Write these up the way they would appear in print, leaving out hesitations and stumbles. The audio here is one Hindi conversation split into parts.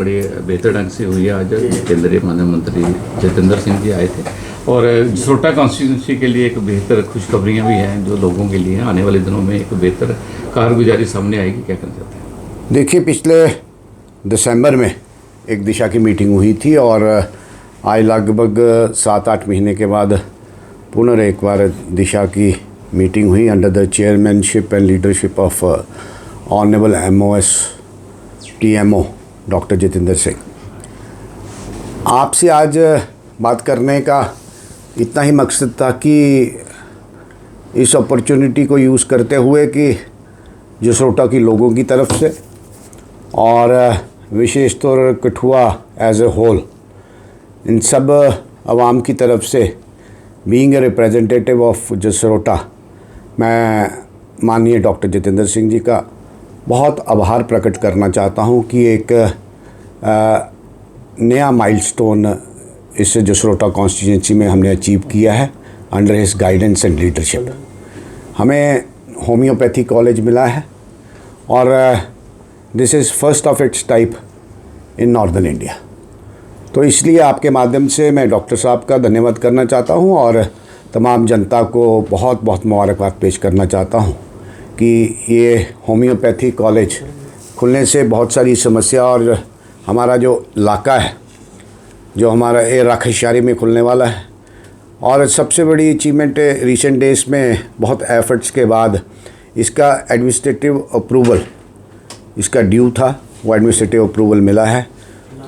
बड़े बेहतर ढंग से हुई है। आज केंद्रीय माननीय मंत्री जितेंद्र सिंह जी आए थे और जसरोटा कॉन्स्टिट्यूंसी के लिए एक बेहतर खुशखबरियाँ भी हैं जो लोगों के लिए आने वाले दिनों में एक बेहतर कारगुजारी सामने आएगी। क्या कहना चाहते हैं? देखिए, पिछले दिसंबर में एक दिशा की मीटिंग हुई थी और आज लगभग 7-8 महीने के बाद पुनः एक बार दिशा की मीटिंग हुई under the chairmanship and leadership of honourable MOS TMO doctor Jitendra Singh. आपसे आज बात करने का इतना ही मकसद था कि इस अपॉर्चुनिटी को यूज़ करते हुए कि जसरोटा की लोगों की तरफ से और विशेष तौर कठुआ एज ए होल इन सब आवाम की तरफ से being a representative of Jasrota, मैं माननीय डॉक्टर जितेंद्र सिंह जी का बहुत आभार प्रकट करना चाहता हूं कि एक नया माइलस्टोन इस जसरोटा कॉन्स्टिट्यूंसी में हमने अचीव किया है under his guidance and leadership. हमें होम्योपैथी कॉलेज मिला है और this is first of its type in northern India. तो इसलिए आपके माध्यम से मैं डॉक्टर साहब का धन्यवाद करना चाहता हूं और तमाम जनता को बहुत बहुत मुबारकबाद पेश करना चाहता हूं कि ये होम्योपैथी कॉलेज खुलने से बहुत सारी समस्या और हमारा जो इलाका है, जो हमारा ये राखशारी में खुलने वाला है, और सबसे बड़ी अचीवमेंट रिसेंट डेज़ में बहुत एफर्ट्स के बाद इसका एडमिनिस्ट्रेटिव अप्रूवल, इसका ड्यू था, वो एडमिनिस्ट्रेटिव अप्रूवल मिला है।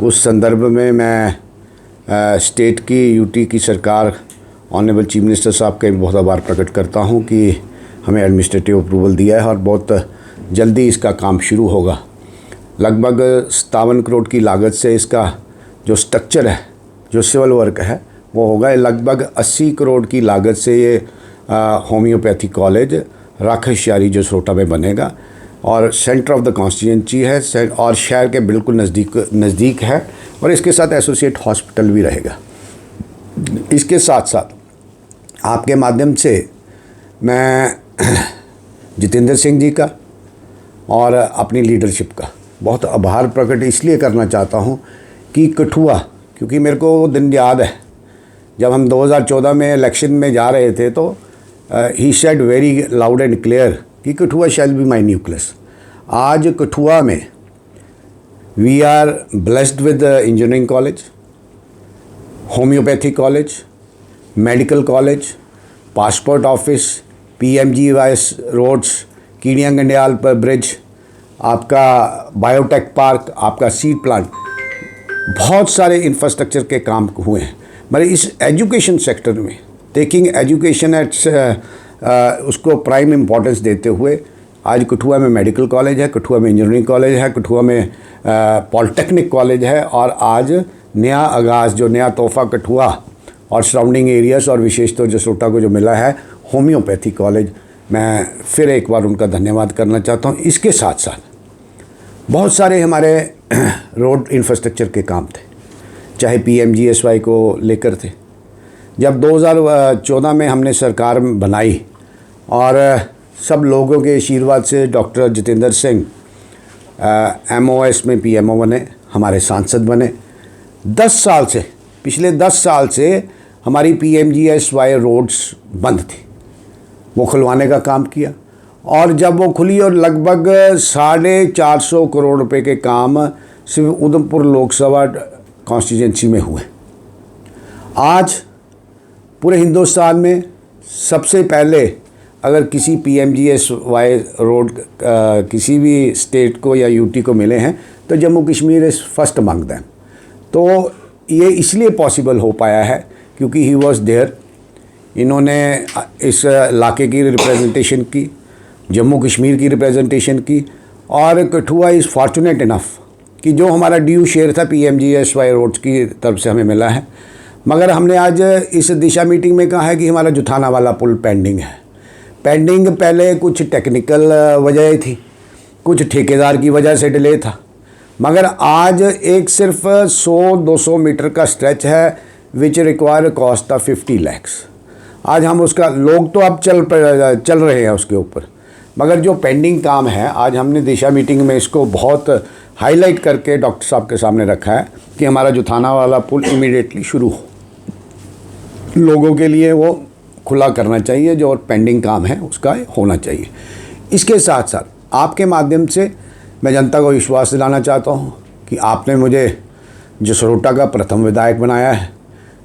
उस संदर्भ में मैं स्टेट की यूटी की सरकार ऑनरेबल चीफ मिनिस्टर साहब का भी बहुत आभार प्रकट करता हूं कि हमें एडमिनिस्ट्रेटिव अप्रूवल दिया है और बहुत जल्दी इसका काम शुरू होगा। लगभग 57 करोड़ की लागत से इसका जो स्ट्रक्चर है, जो सिविल वर्क है, वो होगा। लगभग 80 करोड़ की लागत से ये होम्योपैथी कॉलेज राखशारी जसरोटा में बनेगा और सेंटर ऑफ द कॉन्स्टिट्यूंसी है और शहर के बिल्कुल नज़दीक है और इसके साथ एसोसिएट हॉस्पिटल भी रहेगा। इसके साथ साथ आपके माध्यम से मैं जितेंद्र सिंह जी का और अपनी लीडरशिप का बहुत आभार प्रकट इसलिए करना चाहता हूं कि कठुआ, क्योंकि मेरे को वो दिन याद है जब हम 2014 में इलेक्शन में जा रहे थे तो he said very loud and clear कि Kathua shall be my nucleus. आज कठुआ में we are blessed with engineering college, homeopathy college, medical college, passport office, PMGY roads, कीड़िया गंडियाल पर ब्रिज, आपका बायोटेक पार्क, आपका सीड प्लांट, बहुत सारे इंफ्रास्ट्रक्चर के काम हुए हैं। मतलब इस एजुकेशन सेक्टर में टेकिंग एजुकेशन एट्स उसको प्राइम इम्पोर्टेंस देते हुए आज कठुआ में मेडिकल कॉलेज है, कठुआ में इंजीनियरिंग कॉलेज है, कठुआ में पॉलिटेक्निक कॉलेज है और आज नया आगाज़, जो नया तोहफ़ा कठुआ और सराउंडिंग एरियाज़ और विशेष तौर जसरोटा को जो मिला है होम्योपैथी कॉलेज, मैं फिर एक बार उनका धन्यवाद करना चाहता हूँ। इसके साथ साथ बहुत सारे हमारे रोड इंफ्रास्ट्रक्चर के काम थे, चाहे PMGSY को लेकर थे। जब 2014 में हमने सरकार बनाई और सब लोगों के आशीर्वाद से डॉक्टर जितेंद्र सिंह MOS में PMO बने, हमारे सांसद बने। 10 साल से, पिछले 10 साल से हमारी PMGSY रोड्स बंद थी, वो खुलवाने का काम किया और जब वो खुली और लगभग 450 करोड़ रुपए के काम सिर्फ उधमपुर लोकसभा कॉन्स्टिट्यूंसी में हुए। आज पूरे हिंदुस्तान में सबसे पहले अगर किसी PMGSY रोड किसी भी स्टेट को या यूटी को मिले हैं तो Jammu Kashmir is first among them. तो ये इसलिए पॉसिबल हो पाया है क्योंकि ही वॉज देयर। इन्होंने इस इलाके की रिप्रेजेंटेशन की, जम्मू कश्मीर की रिप्रेजेंटेशन की और कठुआ इज़ फॉर्चुनेट इनफ कि जो हमारा ड्यू शेयर था PMGSY रोड्स की तरफ से हमें मिला है। मगर हमने आज इस दिशा मीटिंग में कहा है कि हमारा जुथाना वाला पुल पेंडिंग है। पेंडिंग पहले कुछ टेक्निकल वजह थी, कुछ ठेकेदार की वजह से डिले था, मगर आज एक सिर्फ 100-200 मीटर का स्ट्रेच है which require cost of 50 lakh. आज हम उसका, लोग तो अब चल रहे हैं उसके ऊपर, मगर जो पेंडिंग काम है आज हमने दिशा मीटिंग में इसको बहुत हाईलाइट करके डॉक्टर साहब के सामने रखा है कि हमारा जो थाना वाला पुल इमीडिएटली शुरू हो, लोगों के लिए वो खुला करना चाहिए, जो और पेंडिंग काम है उसका होना चाहिए। इसके साथ साथ आपके माध्यम से मैं जनता को विश्वास दिलाना चाहता हूँ कि आपने मुझे जसरोटा का प्रथम विधायक बनाया है।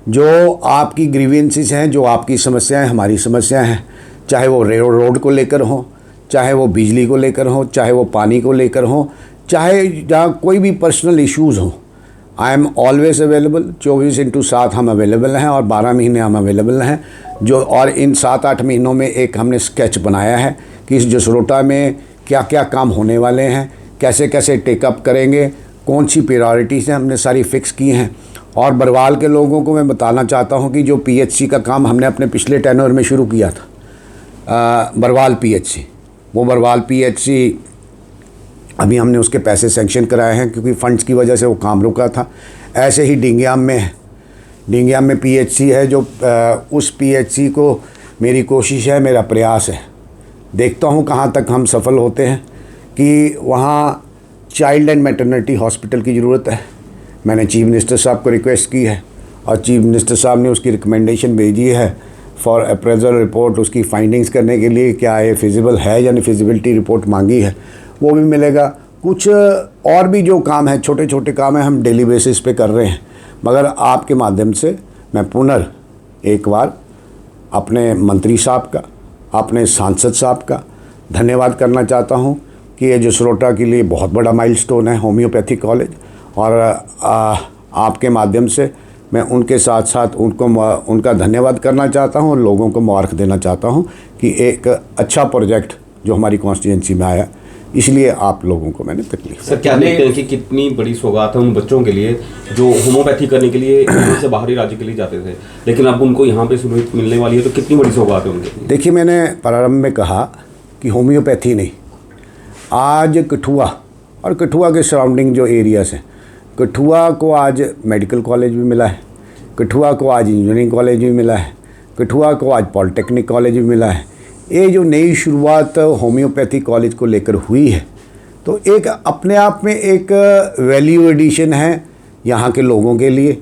जो आपकी ग्रीवेंसेस हैं, जो आपकी समस्याएं हमारी समस्याएं हैं, चाहे वो रोड को लेकर हों, चाहे वो बिजली को लेकर हों, चाहे वो पानी को लेकर हों, चाहे जहाँ कोई भी पर्सनल इश्यूज़ हों, आई एम ऑलवेज अवेलेबल। 24/7 हम अवेलेबल हैं और 12 महीने हम अवेलेबल हैं। जो और इन 7-8 महीनों में एक हमने स्केच बनाया है कि इस जसरोटा में क्या क्या काम होने वाले हैं, कैसे कैसे टेकअप करेंगे, कौन सी प्रायोरिटीज़ हैं, हमने सारी फिक्स की हैं। और बरवाल के लोगों को मैं बताना चाहता हूं कि जो PHC का काम हमने अपने पिछले टेन्योर में शुरू किया था, बरवाल PHC, वो बरवाल PHC अभी हमने उसके पैसे सेंक्शन कराए हैं क्योंकि फ़ंड्स की वजह से वो काम रुका था। ऐसे ही डिंगियाम में है, डिंगियाम में PHC है, जो उस PHC को मेरी कोशिश है, मेरा प्रयास है, देखता हूँ कहाँ तक हम सफल होते हैं, कि वहाँ चाइल्ड एंड मैटरनिटी हॉस्पिटल की ज़रूरत है। मैंने चीफ मिनिस्टर साहब को रिक्वेस्ट की है और चीफ मिनिस्टर साहब ने उसकी रिकमेंडेशन भेजी है फॉर अप्रेजल रिपोर्ट, उसकी फाइंडिंग्स करने के लिए क्या ये फिजिबल है या नहीं, फिजिबिलिटी रिपोर्ट मांगी है, वो भी मिलेगा। कुछ और भी जो काम है, छोटे छोटे काम हैं, हम डेली बेसिस पे कर रहे हैं। मगर आपके माध्यम से मैं एक बार अपने मंत्री साहब का, अपने सांसद साहब का धन्यवाद करना चाहता हूं कि ये जसरोटा के लिए बहुत बड़ा माइलस्टोन है होम्योपैथिक कॉलेज, और आपके माध्यम से मैं उनके साथ साथ उनका धन्यवाद करना चाहता हूं और लोगों को मुबारक देना चाहता हूं कि एक अच्छा प्रोजेक्ट जो हमारी कॉन्स्टिट्यूंसी में आया, इसलिए आप लोगों को मैंने तकलीफ। सर, क्या देखते हैं कि कितनी बड़ी सौगात है उन बच्चों के लिए जो होम्योपैथी करने के लिए यहाँ से बाहरी राज्य के लिए जाते थे, लेकिन अब उनको यहाँ पे सहूलियत मिलने वाली है, तो कितनी बड़ी सौगात है उनके लिए? देखिए, मैंने प्रारंभ में कहा कि होम्योपैथी नहीं, आज कठुआ और कठुआ के सराउंडिंग जो एरियाज़ हैं, कठुआ को आज मेडिकल कॉलेज भी मिला है, कठुआ को आज इंजीनियरिंग कॉलेज भी मिला है, कठुआ को आज पॉलिटेक्निक कॉलेज भी मिला है। ये जो नई शुरुआत होम्योपैथी कॉलेज को लेकर हुई है, तो एक अपने आप में एक वैल्यू एडिशन है यहाँ के लोगों के लिए,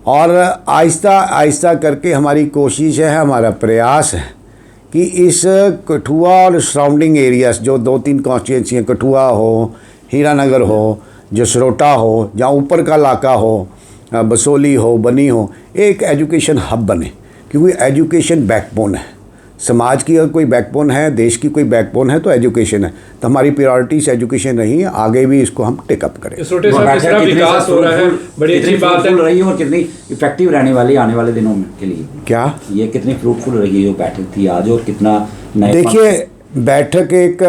और आहिस्ता आहिस्ता करके हमारी कोशिश है, हमारा प्रयास है कि इस कठुआ और सराउंडिंग एरियाज़ जो 2-3 कॉन्स्टिट्यूंसी हैं, कठुआ हो, हीरानगर हो, जसरोटा हो, जहाँ ऊपर का इलाका हो, बसोली हो, बनी हो, एक एजुकेशन हब बने, क्योंकि एजुकेशन बैकबोन है समाज की। अगर कोई बैकबोन है, देश की कोई बैकबोन है तो एजुकेशन है। तो हमारी प्रायोरिटीज एजुकेशन रही है, आगे भी इसको हम टेकअप करें। विकास हो रहा है, बड़ी अच्छी बात है रही है, और कितनी इफेक्टिव रहने वाली आने वाले दिनों में के लिए, क्या ये कितनी फ्रूटफुल रही है जो बैठक थी आज, और कितना? देखिए, बैठक एक